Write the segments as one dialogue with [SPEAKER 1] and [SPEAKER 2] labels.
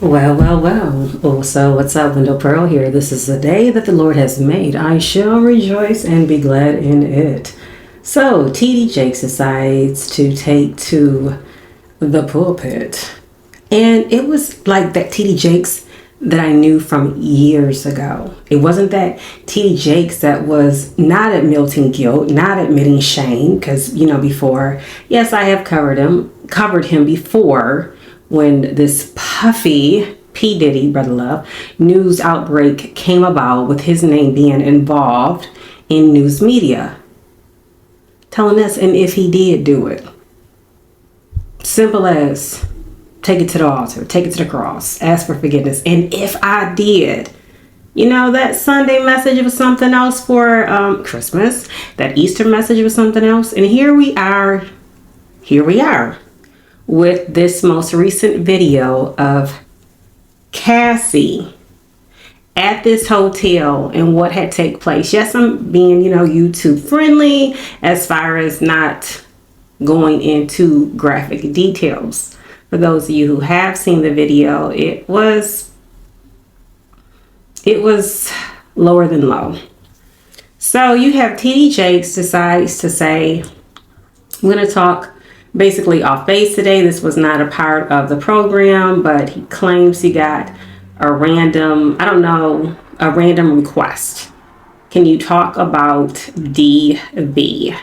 [SPEAKER 1] Well. Oh, so what's up, Window Pearl here? This is the day that the Lord has made. I shall rejoice and be glad in it. So, TD Jakes decides to take to the pulpit. And it was like that TD Jakes that I knew from years ago. It wasn't that TD Jakes that was not admitting guilt, not admitting shame, because, before, yes, I have covered him before when this puffy P. Diddy, brother love, news outbreak came about with his name being involved in news media. Telling us, and if he did do it. Simple as take it to the altar, take it to the cross, ask for forgiveness. And if I did, that Sunday message was something else for Christmas, that Easter message was something else. And here we are with this most recent video of Cassie at this hotel and what had taken place. Yes, I'm being, YouTube friendly as far as not going into graphic details. For those of you who have seen the video, it was lower than low. So you have TD Jakes decides to say, I'm going to talk basically off base today. This was not a part of the program, but he claims he got a random request. Can you talk about DB?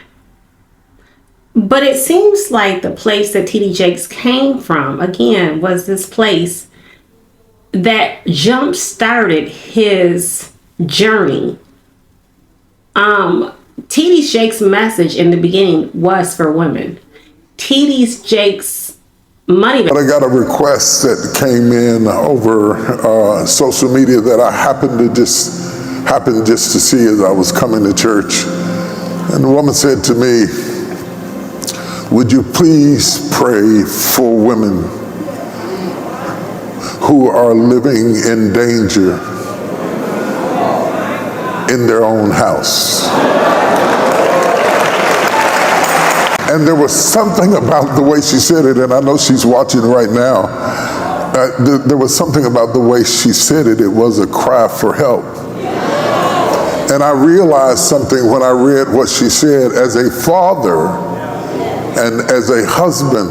[SPEAKER 1] But it seems like the place that TD Jakes came from, again, was this place that jump-started his journey. TD Jakes' message in the beginning was for women. TD Jakes' money.
[SPEAKER 2] But I got a request that came in over social media that I happened just to see as I was coming to church. And the woman said to me, would you please pray for women who are living in danger in their own house? And there was something about the way she said it, and I know she's watching right now. There was something about the way she said it. It was a cry for help. And I realized something when I read what she said. As a father and as a husband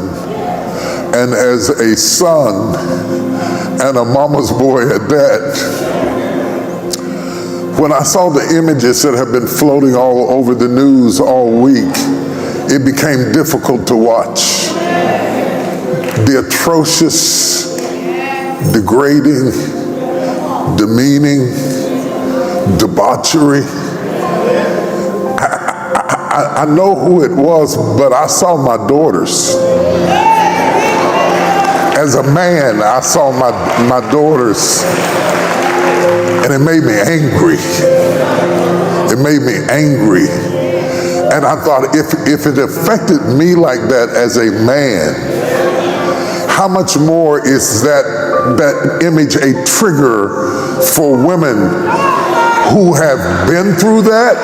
[SPEAKER 2] and as a son and a mama's boy at that, when I saw the images that have been floating all over the news all week, it became difficult to watch. The atrocious, degrading, demeaning, debauchery. I know who it was, but I saw my daughters. As a man, I saw my daughters, and it made me angry. It made me angry. And I thought, if it affected me like that as a man, how much more is that image a trigger for women who have been through that,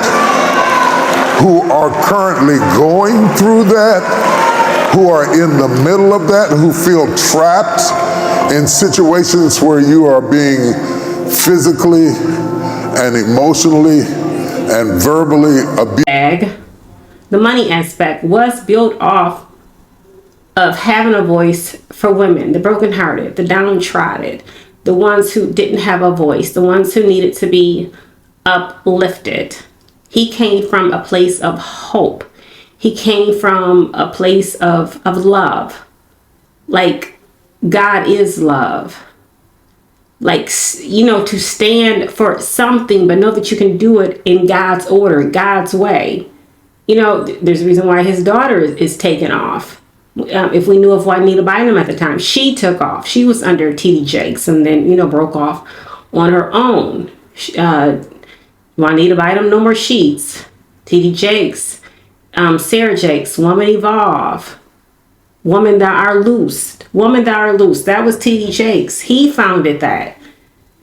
[SPEAKER 2] who are currently going through that, who are in the middle of that, who feel trapped in situations where you are being physically and emotionally and verbally abused.
[SPEAKER 1] The money aspect was built off of having a voice for women, the brokenhearted, the downtrodden, the ones who didn't have a voice, the ones who needed to be uplifted. He came from a place of hope. He came from a place of love. Like, God is love. Like, to stand for something, but know that you can do it in God's order, God's way. There's a reason why his daughter is taken off. If we knew of Juanita Bynum at the time, she took off. She was under TD Jakes and then, broke off on her own. Juanita Bynum, No More Sheets. TD Jakes. Sarah Jakes, Woman Evolve. Woman Thou Art Loosed. Woman Thou Art Loosed. That was TD Jakes. He founded that.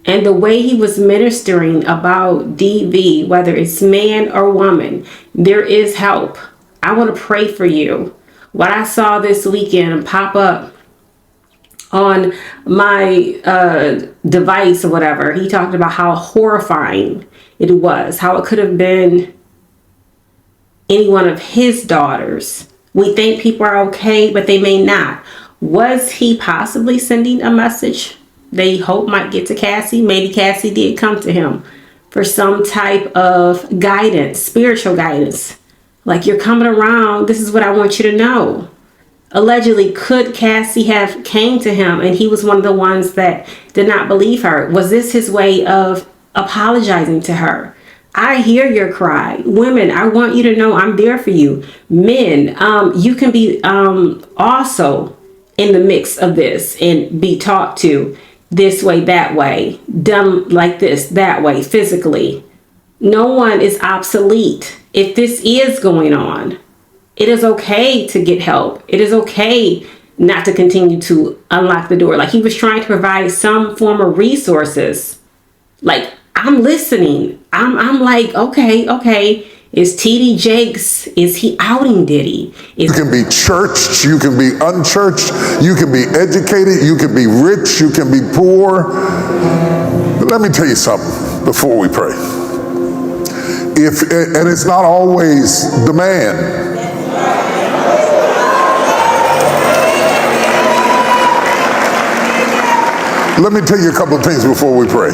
[SPEAKER 1] And the way he was ministering about DV, whether it's man or woman, there is help. I want to pray for you. What I saw this weekend pop up on my device or whatever, he talked about how horrifying it was, how it could have been any one of his daughters. We think people are okay, but they may not. Was he possibly sending a message they hope might get to Cassie? Maybe Cassie did come to him for some type of guidance, spiritual guidance. Like, you're coming around, this is what I want you to know. Allegedly, could Cassie have came to him and he was one of the ones that did not believe her? Was this his way of apologizing to her? I hear your cry. Women, I want you to know I'm there for you. Men, you can be also in the mix of this and be talked to this way, that way, done like this, that way, physically. No one is obsolete. If this is going on, it is okay to get help. It is okay not to continue to unlock the door. Like, he was trying to provide some form of resources. Like, I'm listening. I'm like, okay. Is TD Jakes, is he outing Diddy?
[SPEAKER 2] You can be churched, you can be unchurched, you can be educated, you can be rich, you can be poor. But let me tell you something before we pray. And it's not always the man. Let me tell you a couple of things before we pray.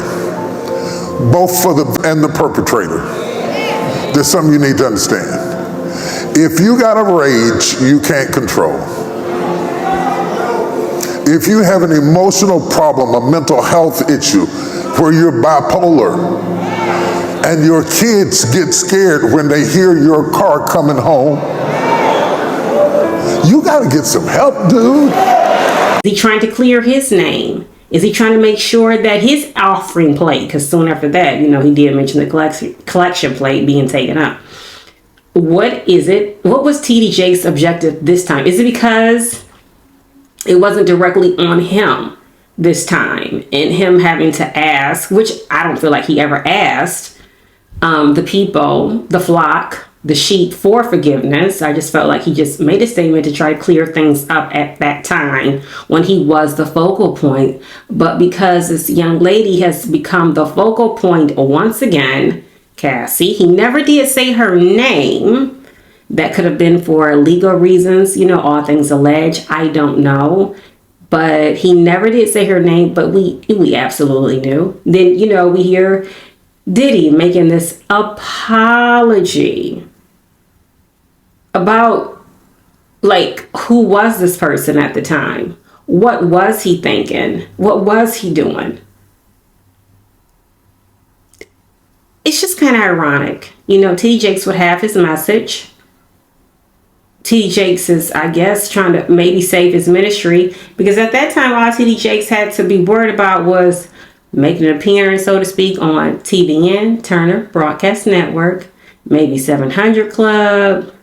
[SPEAKER 2] Both for the perpetrator. There's something you need to understand. If you got a rage you can't control, if you have an emotional problem, a mental health issue where you're bipolar, and your kids get scared when they hear your car coming home, you got to get some help, dude.
[SPEAKER 1] Is he trying to clear his name? Is he trying to make sure that his offering plate, because soon after that, he did mention the collection plate being taken up. What is it? What was TD Jake's objective this time? Is it because it wasn't directly on him this time and him having to ask, which I don't feel like he ever asked, the people, the flock, the sheep for forgiveness? I just felt like he just made a statement to try to clear things up at that time when he was the focal point. But because this young lady has become the focal point once again, Cassie, he never did say her name. That could have been for legal reasons, all things alleged. I don't know. But he never did say her name, but we absolutely knew. Then, we hear Diddy making this apology about, like, who was this person at the time? What was he thinking? What was he doing? It's just kind of ironic. TD Jakes would have his message. TD Jakes is, I guess, trying to maybe save his ministry, because at that time, all TD Jakes had to be worried about was making an appearance, so to speak, on TBN, Turner Broadcast Network, maybe 700 Club,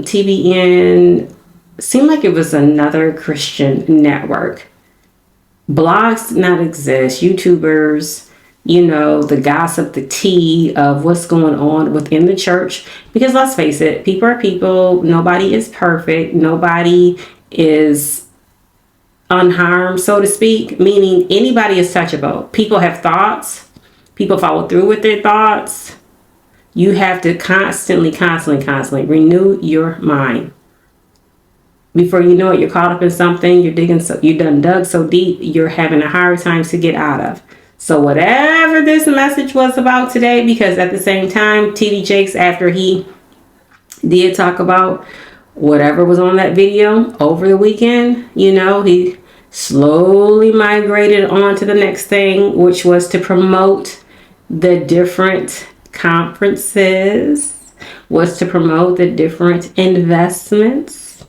[SPEAKER 1] TBN, seemed like it was another Christian network. Blogs did not exist. YouTubers, the gossip, the tea of what's going on within the church. Because let's face it, people are people. Nobody is perfect. Nobody is unharmed, so to speak, meaning anybody is touchable. People have thoughts. People follow through with their thoughts. You have to constantly renew your mind. Before you know it, you're caught up in something, you done dug so deep, you're having a hard time to get out of. So whatever this message was about today, because at the same time, TD Jakes, after he did talk about whatever was on that video over the weekend, he slowly migrated on to the next thing, which was to promote the different conferences, was to promote the different investments.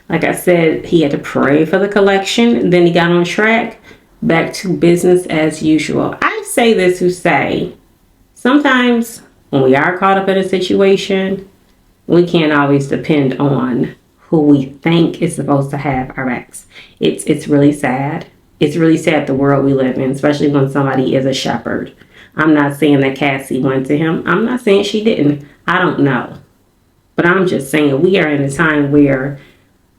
[SPEAKER 1] Like I said, he had to pray for the collection. Then he got on track, back to business as usual. I say this to say, sometimes when we are caught up in a situation, we can't always depend on who we think is supposed to have our backs. It's really sad. It's really sad the world we live in, especially when somebody is a shepherd. I'm not saying that Cassie went to him. I'm not saying she didn't. I don't know. But I'm just saying we are in a time where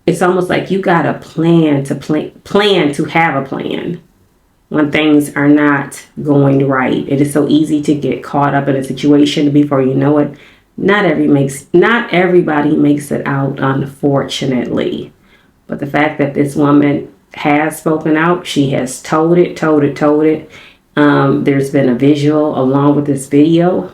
[SPEAKER 1] it's almost like you got to plan to have a plan when things are not going right. It is so easy to get caught up in a situation before you know it. Not everybody makes it out, unfortunately. But the fact that this woman has spoken out, she has told it. There's been a visual along with this video.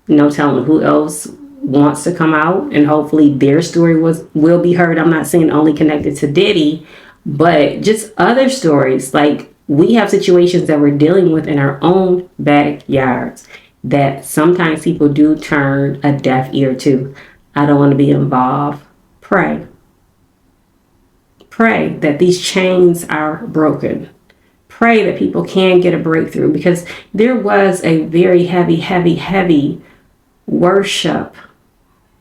[SPEAKER 1] No telling who else wants to come out, and hopefully their story will be heard. I'm not saying only connected to Diddy, but just other stories. Like, we have situations that we're dealing with in our own backyards that sometimes people do turn a deaf ear to. I don't want to be involved. Pray that these chains are broken. Pray that people can get a breakthrough, because there was a very heavy worship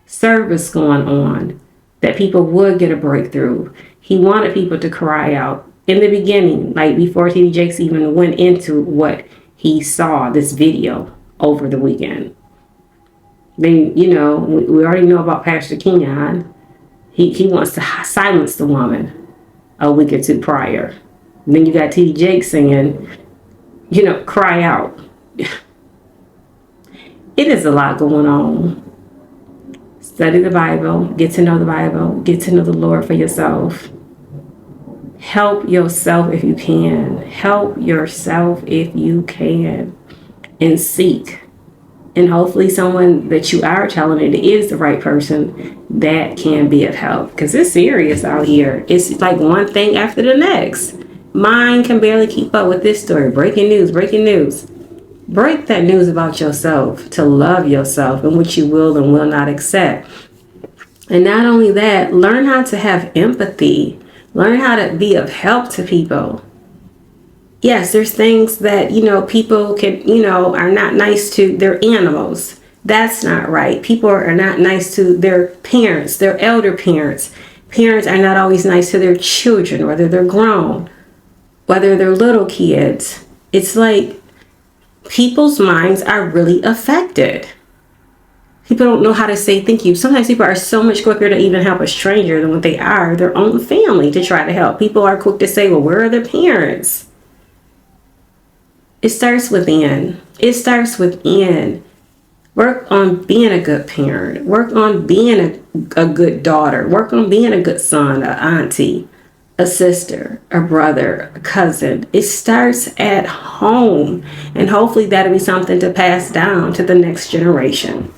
[SPEAKER 1] service going on that people would get a breakthrough. He wanted people to cry out in the beginning, like before T.D. Jakes even went into what he saw, this video over the weekend. Then, we already know about Pastor Kenyon. He wants to silence the woman a week or two prior. And then you got T.D. Jakes saying, cry out. It is a lot going on. Study the Bible, get to know the Bible, get to know the Lord for yourself. Help yourself if you can. Help yourself if you can. And seek. And hopefully someone that you are telling it is the right person that can be of help. Because it's serious out here. It's like one thing after the next. Mine can barely keep up with this story. Breaking news. Break that news about yourself, to love yourself and what you will and will not accept. And not only that, learn how to have empathy. Learn how to be of help to people. Yes, there's things that, people can, are not nice to their animals. That's not right. People are not nice to their parents, their elder parents. Parents are not always nice to their children, whether they're grown, whether they're little kids. It's like people's minds are really affected. People don't know how to say thank you. Sometimes people are so much quicker to even help a stranger than what they are their own family to try to help. People are quick to say, well, where are their parents? It starts within. Work on being a good parent. Work on being a good daughter. Work on being a good son, an auntie, a sister, a brother, a cousin. It starts at home. And hopefully that'll be something to pass down to the next generation.